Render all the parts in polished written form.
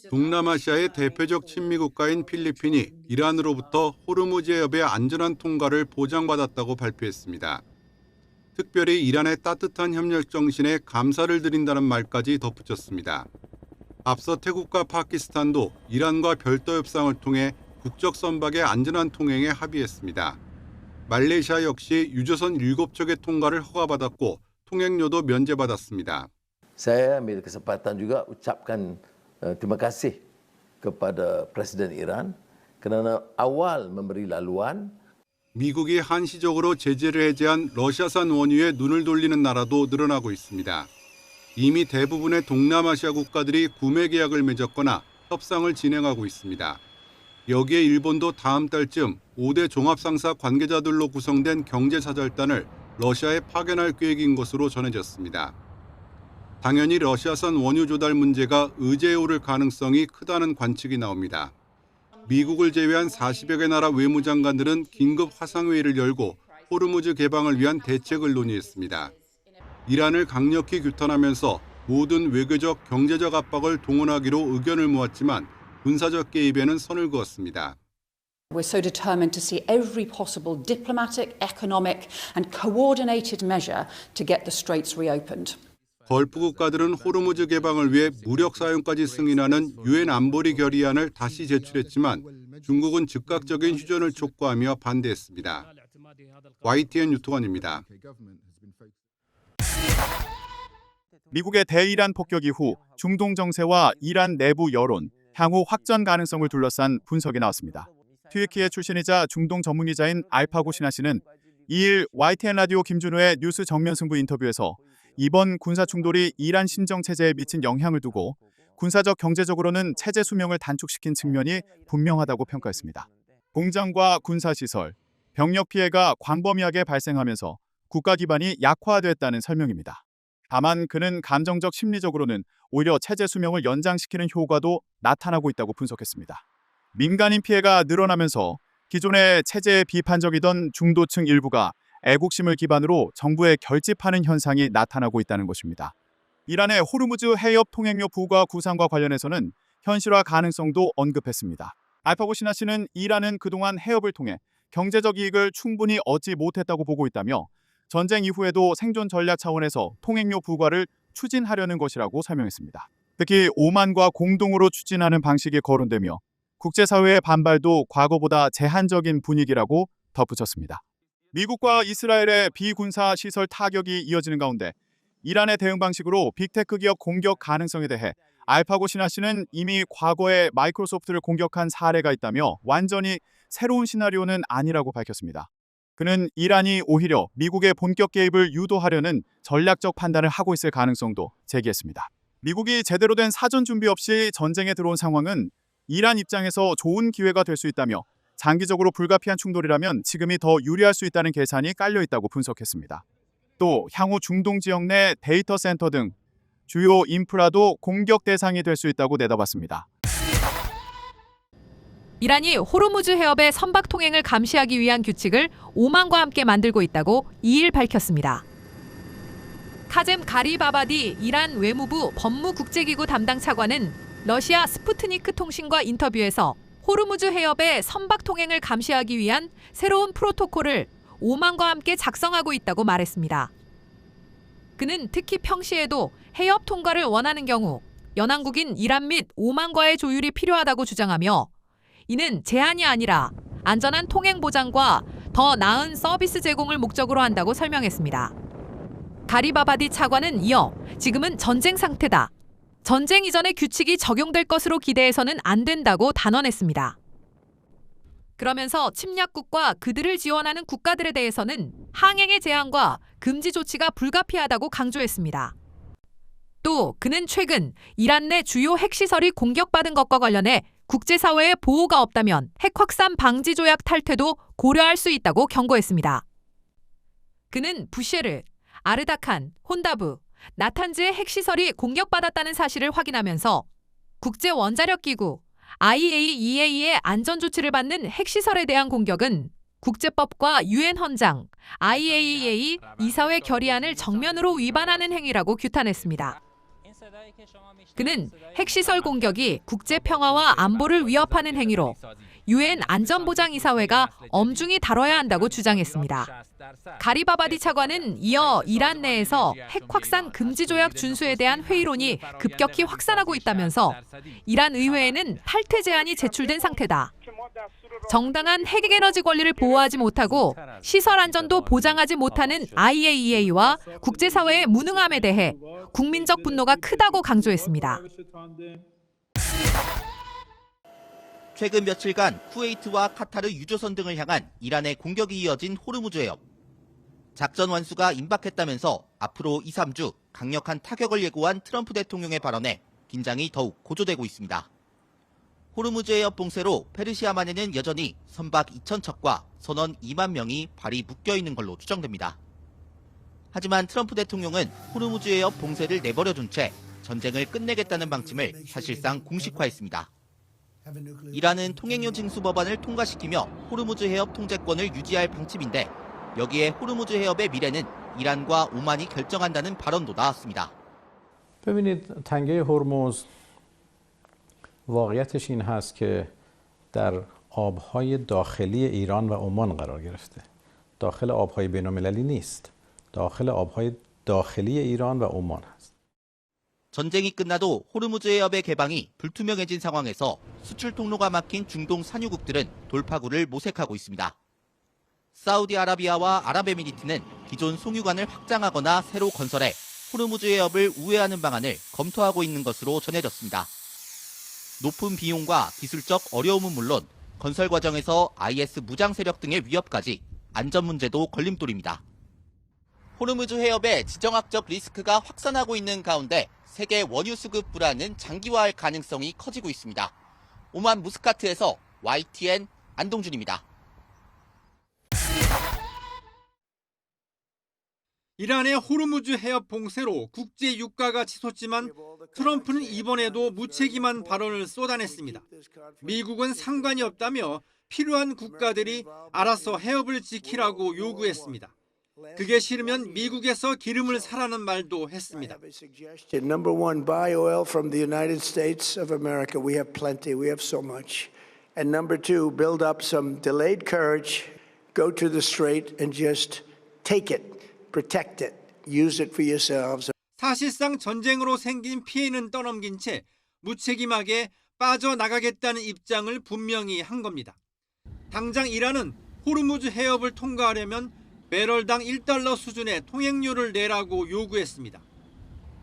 동남아시아의 대표적 친미국가인 필리핀이 이란으로부터 호르무즈 해협의 안전한 통과를 보장받았다고 발표했습니다. 특별히 이란의 따뜻한 협력 정신에 감사를 드린다는 말까지 덧붙였습니다. 앞서 태국과 파키스탄도 이란과 별도 협상을 통해 국적 선박의 안전한 통행에 합의했습니다. 말레이시아 역시 유조선 7척의 통과를 허가받았고 통행료도 면제받았습니다. Saya ambil kesempatan juga ucapkan terima kasih kepada Presiden Iran kerana awal memberi laluan. 미국이 한시적으로 제재를 해제한 러시아산 원유에 눈을 돌리는 나라도 늘어나고 있습니다. 이미 대부분의 동남아시아 국가들이 구매 계약을 맺었거나 협상을 진행하고 있습니다. 여기에 일본도 다음 달쯤 5대 종합상사 관계자들로 구성된 경제사절단을 러시아에 파견할 계획인 것으로 전해졌습니다. 당연히 러시아산 원유 조달 문제가 의제에 오를 가능성이 크다는 관측이 나옵니다. 미국을 제외한 40여 개 나라 외무장관들은 긴급 화상회의를 열고 호르무즈 개방을 위한 대책을 논의했습니다. 이란을 강력히 규탄하면서 모든 외교적, 경제적 압박을 동원하기로 의견을 모았지만 군사적 개입에는 선을 그었습니다. We're so determined to see every possible diplomatic, economic and coordinated measure to get the straits reopened. 걸프 국가들은 호르무즈 개방을 위해 무력 사용까지 승인하는 유엔 안보리 결의안을 다시 제출했지만 중국은 즉각적인 휴전을 촉구하며 반대했습니다. YTN 유통환입니다. 미국의 대이란 폭격 이후 중동 정세와 이란 내부 여론, 향후 확전 가능성을 둘러싼 분석이 나왔습니다. 튀르키예 출신이자 중동 전문기자인 알파고 신하 씨는 2일 YTN 라디오 김준호의 뉴스 정면 승부 인터뷰에서 이번 군사 충돌이 이란 신정 체제에 미친 영향을 두고 군사적 경제적으로는 체제 수명을 단축시킨 측면이 분명하다고 평가했습니다. 공장과 군사시설, 병력 피해가 광범위하게 발생하면서 국가 기반이 약화됐다는 설명입니다. 다만 그는 감정적 심리적으로는 오히려 체제 수명을 연장시키는 효과도 나타나고 있다고 분석했습니다. 민간인 피해가 늘어나면서 기존의 체제에 비판적이던 중도층 일부가 애국심을 기반으로 정부에 결집하는 현상이 나타나고 있다는 것입니다. 이란의 호르무즈 해협 통행료 부과 구상과 관련해서는 현실화 가능성도 언급했습니다. 알파고 신하 씨는 이란은 그동안 해협을 통해 경제적 이익을 충분히 얻지 못했다고 보고 있다며 전쟁 이후에도 생존 전략 차원에서 통행료 부과를 추진하려는 것이라고 설명했습니다. 특히 오만과 공동으로 추진하는 방식이 거론되며 국제사회의 반발도 과거보다 제한적인 분위기라고 덧붙였습니다. 미국과 이스라엘의 비군사 시설 타격이 이어지는 가운데 이란의 대응 방식으로 빅테크 기업 공격 가능성에 대해 알파고 신하 씨는 이미 과거에 마이크로소프트를 공격한 사례가 있다며 완전히 새로운 시나리오는 아니라고 밝혔습니다. 그는 이란이 오히려 미국의 본격 개입을 유도하려는 전략적 판단을 하고 있을 가능성도 제기했습니다. 미국이 제대로 된 사전 준비 없이 전쟁에 들어온 상황은 이란 입장에서 좋은 기회가 될 수 있다며 장기적으로 불가피한 충돌이라면 지금이 더 유리할 수 있다는 계산이 깔려 있다고 분석했습니다. 또 향후 중동 지역 내 데이터 센터 등 주요 인프라도 공격 대상이 될 수 있다고 내다봤습니다. 이란이 호르무즈 해협의 선박 통행을 감시하기 위한 규칙을 오만과 함께 만들고 있다고 2일 밝혔습니다. 카젬 가리바바디 이란 외무부 법무국제기구 담당 차관은 러시아 스푸트니크 통신과 인터뷰에서 호르무즈 해협의 선박 통행을 감시하기 위한 새로운 프로토콜을 오만과 함께 작성하고 있다고 말했습니다. 그는 특히 평시에도 해협 통과를 원하는 경우 연안국인 이란 및 오만과의 조율이 필요하다고 주장하며 이는 제한이 아니라 안전한 통행 보장과 더 나은 서비스 제공을 목적으로 한다고 설명했습니다. 가리바바디 차관은 이어 지금은 전쟁 상태다. 전쟁 이전의 규칙이 적용될 것으로 기대해서는 안 된다고 단언했습니다. 그러면서 침략국과 그들을 지원하는 국가들에 대해서는 항행의 제한과 금지 조치가 불가피하다고 강조했습니다. 또 그는 최근 이란 내 주요 핵시설이 공격받은 것과 관련해 국제사회의 보호가 없다면 핵 확산 방지 조약 탈퇴도 고려할 수 있다고 경고했습니다. 그는 부셰르, 아르다칸, 혼다브, 나탄즈의 핵시설이 공격받았다는 사실을 확인하면서 국제원자력기구 IAEA의 안전조치를 받는 핵시설에 대한 공격은 국제법과 유엔 헌장, IAEA 이사회 결의안을 정면으로 위반하는 행위라고 규탄했습니다. 그는 핵시설 공격이 국제 평화와 안보를 위협하는 행위로 유엔 안전보장이사회가 엄중히 다뤄야 한다고 주장했습니다. 가리바바디 차관은 이어 이란 내에서 핵 확산 금지 조약 준수에 대한 회의론이 급격히 확산하고 있다면서 이란 의회에는 탈퇴 제안이 제출된 상태다. 정당한 핵에너지 권리를 보호하지 못하고 시설 안전도 보장하지 못하는 IAEA와 국제사회의 무능함에 대해 국민적 분노가 크다고 강조했습니다. 최근 며칠간 쿠웨이트와 카타르 유조선 등을 향한 이란의 공격이 이어진 호르무즈 해협. 작전 완수가 임박했다면서 앞으로 2, 3주 강력한 타격을 예고한 트럼프 대통령의 발언에 긴장이 더욱 고조되고 있습니다. 호르무즈 해협 봉쇄로 페르시아만에는 여전히 선박 2,000척과 선원 2만 명이 발이 묶여있는 걸로 추정됩니다. 하지만 트럼프 대통령은 호르무즈 해협 봉쇄를 내버려둔 채 전쟁을 끝내겠다는 방침을 사실상 공식화했습니다. 이란은 통행료 징수 법안을 통과시키며 호르무즈 해협 통제권을 유지할 방침인데 여기에 호르무즈 해협의 미래는 이란과 오만이 결정한다는 발언도 나왔습니다. ببینید تنگه هرمز واقعیتش این هست که در آبهای داخلی ایران و عمان قرار گرفته. داخل آبهای بین‌المللی نیست. داخل آبهای داخلی ایران و عمان هست. 전쟁이 끝나도 호르무즈 해협의 개방이 불투명해진 상황에서 수출 통로가 막힌 중동 산유국들은 돌파구를 모색하고 있습니다. 사우디아라비아와 아랍에미리트는 기존 송유관을 확장하거나 새로 건설해 호르무즈 해협을 우회하는 방안을 검토하고 있는 것으로 전해졌습니다. 높은 비용과 기술적 어려움은 물론 건설 과정에서 IS 무장 세력 등의 위협까지 안전 문제도 걸림돌입니다. 호르무즈 해협의 지정학적 리스크가 확산하고 있는 가운데 세계 원유 수급 불안은 장기화할 가능성이 커지고 있습니다. 오만 무스카트에서 YTN 안동준입니다. 이란의 호르무즈 해협 봉쇄로 국제 유가가 치솟지만 트럼프는 이번에도 무책임한 발언을 쏟아냈습니다. 미국은 상관이 없다며 필요한 국가들이 알아서 해협을 지키라고 요구했습니다. 그게 싫으면 미국에서 기름을 사라는 말도 했습니다. Number one, buy oil from the United States of America. We have plenty. We have so much. And number two, build up some delayed courage. Go to the strait and just take it. Protect it. Use it for yourselves. 사실상 전쟁으로 생긴 피해는 떠넘긴 채 무책임하게 빠져나가겠다는 입장을 분명히 한 겁니다. 당장 이란은 호르무즈 해협을 통과하려면 배럴당 1달러 수준의 통행료를 내라고 요구했습니다.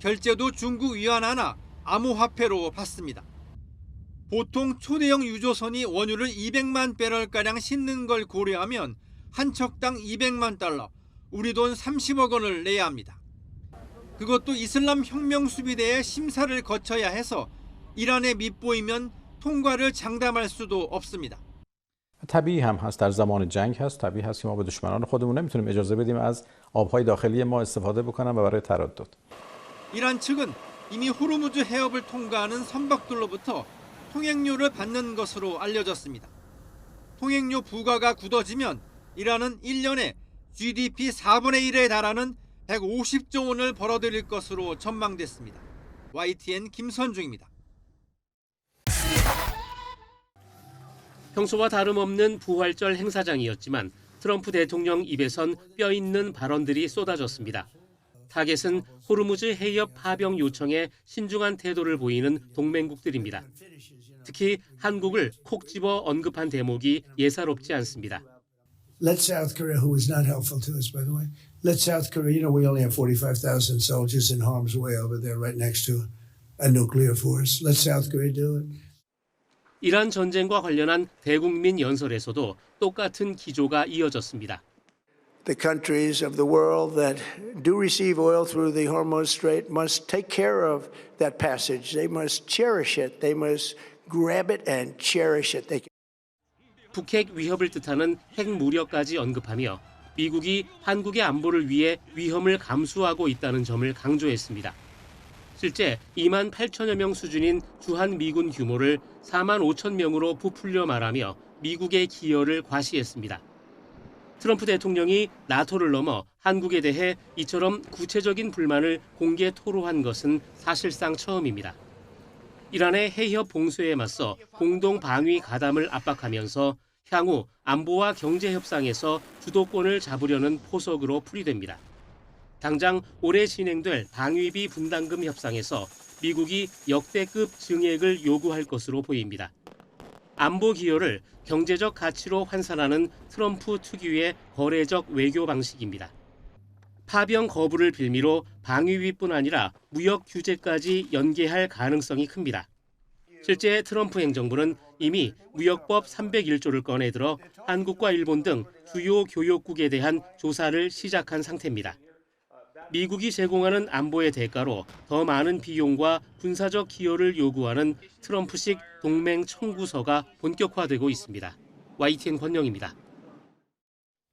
결제도 중국 위안 하나 암호화폐로 받습니다. 보통 초대형 유조선이 원유를 200만 배럴가량 싣는 걸 고려하면 한 척당 200만 달러, 우리 돈 30억 원을 내야 합니다. 그것도 이슬람 혁명 수비대의 심사를 거쳐야 해서 이란에 밉보이면 통과를 장담할 수도 없습니다. طبیعی هم هست در زمان جنگ هست طبیعی هست که ما به دشمنان خودمون نمیتونیم اجازه بدیم از آبهای داخلی ما استفاده بکنن و برای تردد. 이란 측은 이미 호르무즈 해협을 통과하는 선박들로부터 통행료를 받는 것으로 알려졌습니다. 통행료 부과가 굳어지면 이란은 1년에 GDP 4분의 1에 달하는 150조 원을 벌어들일 것으로 전망됐습니다. YTN 김선중입니다. 평소와 다름없는 부활절 행사장이었지만 트럼프 대통령 입에선 뼈있는 발언들이 쏟아졌습니다. 타겟은 호르무즈 해협 파병 요청에 신중한 태도를 보이는 동맹국들입니다. 특히 한국을 콕 집어 언급한 대목이 예사롭지 않습니다. Let South Korea, who is not helpful to us, by the way, let South Korea, we only have 45,000 soldiers in harm's way over there right next to a nuclear force. Let South Korea do it. 이란 전쟁과 관련한 대국민 연설에서도 똑같은 기조가 이어졌습니다. The countries of the world that do receive oil through the Hormuz Strait must take care of that passage. They must cherish it. They must grab it and cherish it. 북핵 위협을 뜻하는 핵 무력까지 언급하며 미국이 한국의 안보를 위해 위험을 감수하고 있다는 점을 강조했습니다. 실제 2만 8천여 명 수준인 주한 미군 규모를 4만 5천 명으로 부풀려 말하며 미국의 기여를 과시했습니다. 트럼프 대통령이 나토를 넘어 한국에 대해 이처럼 구체적인 불만을 공개 토로한 것은 사실상 처음입니다. 이란의 해협 봉쇄에 맞서 공동 방위 가담을 압박하면서 향후 안보와 경제 협상에서 주도권을 잡으려는 포석으로 풀이됩니다. 당장 올해 진행될 방위비 분담금 협상에서 미국이 역대급 증액을 요구할 것으로 보입니다. 안보 기여를 경제적 가치로 환산하는 트럼프 특유의 거래적 외교 방식입니다. 파병 거부를 빌미로 방위비뿐 아니라 무역 규제까지 연계할 가능성이 큽니다. 실제 트럼프 행정부는 이미 무역법 301조를 꺼내들어 한국과 일본 등 주요 교역국에 대한 조사를 시작한 상태입니다. 미국이 제공하는 안보의 대가로 더 많은 비용과 군사적 기여를 요구하는 트럼프식 동맹 청구서가 본격화되고 있습니다. YTN 권영입니다.